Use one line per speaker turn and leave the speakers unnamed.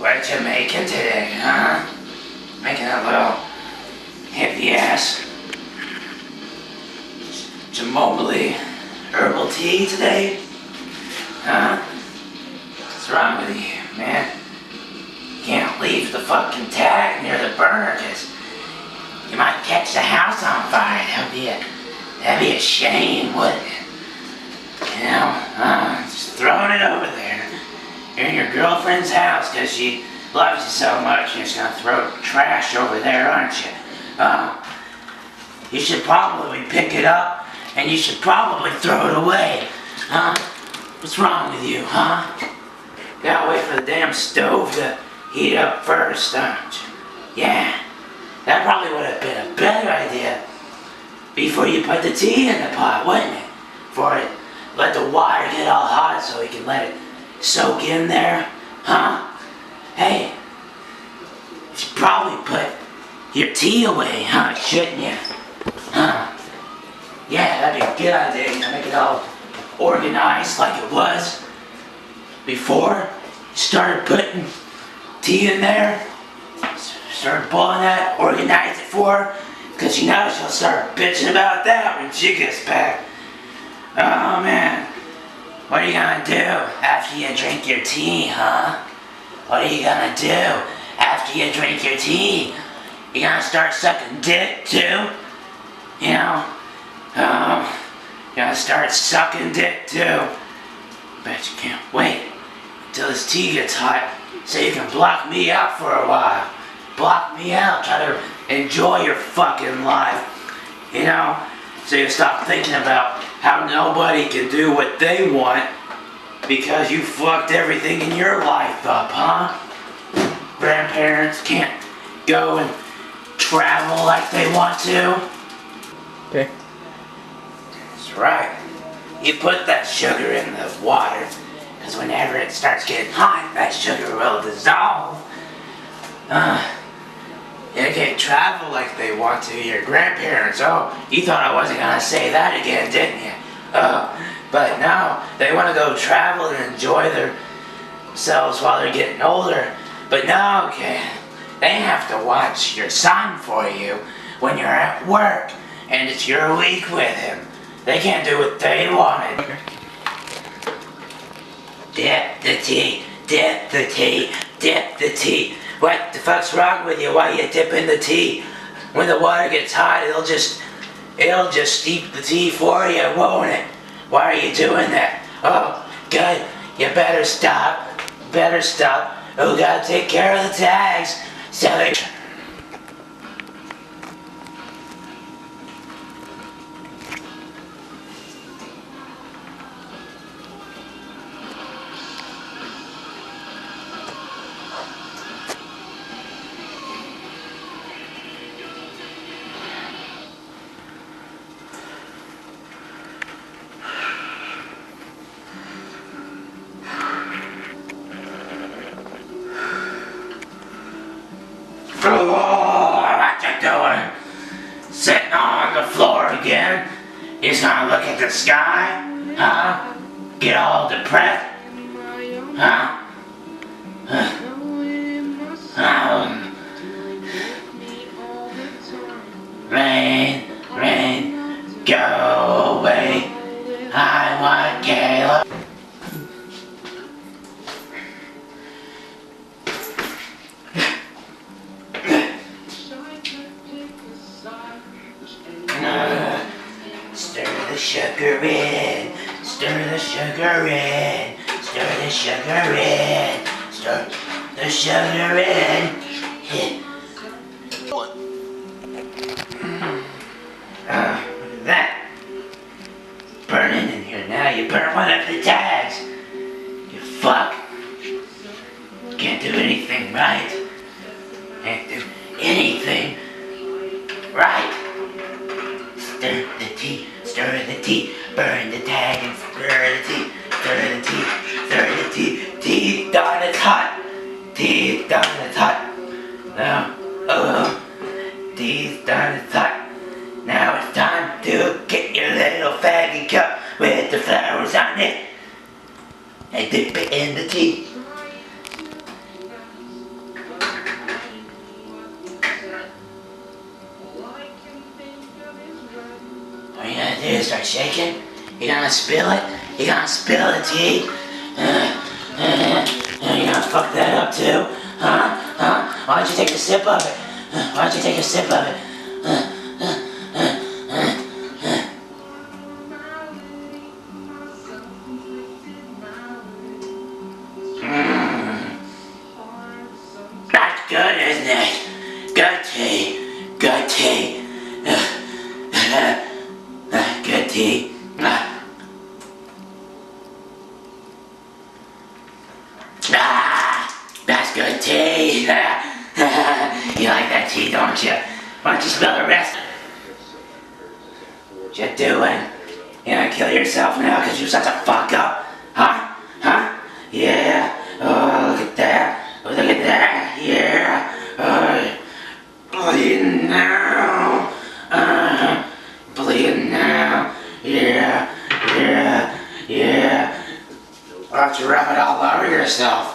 What you making today, huh? Making a little heavy ass Jamobili herbal tea today? Huh? What's wrong with you, man? You can't leave the fucking tag near the burner because you might catch the house on fire. That'd be a shame, wouldn't it? You know, just throwing it over there. You're in your girlfriend's house because she loves you so much. You're just gonna throw trash over there, aren't you? You should probably pick it up and you should probably throw it away. What's wrong with you, huh? You gotta wait for the damn stove to heat up first, don't you? Yeah, that probably would have been a better idea before you put the tea in the pot, wouldn't it? Let the water get all hot so we can let it soak in there, huh? Hey, you should probably put your tea away, huh? Shouldn't you? Huh? Yeah, that'd be a good idea. You know, make it all organized like it was before you started putting tea in there. Start boiling that, organize it for her, because you know she'll start bitching about that when she gets back. Oh man, what are you gonna do after you drink your tea, huh? What are you gonna do after you drink your tea? You gonna start sucking dick too? You know? You gonna start sucking dick too? Bet you can't wait until this tea gets hot so you can block me out for a while. Block me out, try to enjoy your fucking life, you know? So you stop thinking about how nobody can do what they want because you fucked everything in your life up, huh? Grandparents can't go and travel like they want to.
Okay.
That's right. You put that sugar in the water because whenever it starts getting hot, that sugar will dissolve. You can't travel like they want to, your grandparents. Oh, you thought I wasn't gonna say that again, didn't you? But now they want to go travel and enjoy themselves while they're getting older. But no, okay, they have to watch your son for you when you're at work and it's your week with him. They can't do what they wanted.
Okay.
Dip the tea, dip the tea, dip the tea. What the fuck's wrong with you? Why are you dipping the tea? When the water gets hot, it'll just steep the tea for you, won't it? Why are you doing that? Oh, good. You better stop. Better stop. Oh, gotta take care of the tags. So they... what you doing? Sitting on the floor again? You just gonna look at the sky? Huh? Get all depressed? Huh? Rain, rain, go away. I want Caleb. Stir the sugar in, stir the sugar in, stir the sugar in, stir the sugar in. Look at that. Burning in here now, you burn one of the tags. You fuck. Can't do anything right. Can't do anything right. Stir the tea, burn the tag and stir the tea, tea done, it's hot, tea's done, it's hot, now, tea's done, it's hot, now it's time to get your little faggy cup with the flowers on it, and dip it in the tea, do? Start shaking? You gonna spill it? You gonna spill the tea? You gonna fuck that up too? Huh? Why don't you take a sip of it? Why don't you take a sip of it? That's good, isn't it? Good tea. Good tea. Good tea. That's good tea. You like that tea, don't you? Why don't you smell the rest? What you doing? You gonna kill yourself now because you're such a fuck up? Huh? Yeah. Oh, look at that. Oh, look at that. Yeah. Bleeding now. Bleeding now. Yeah. Why don't you rub it all over yourself?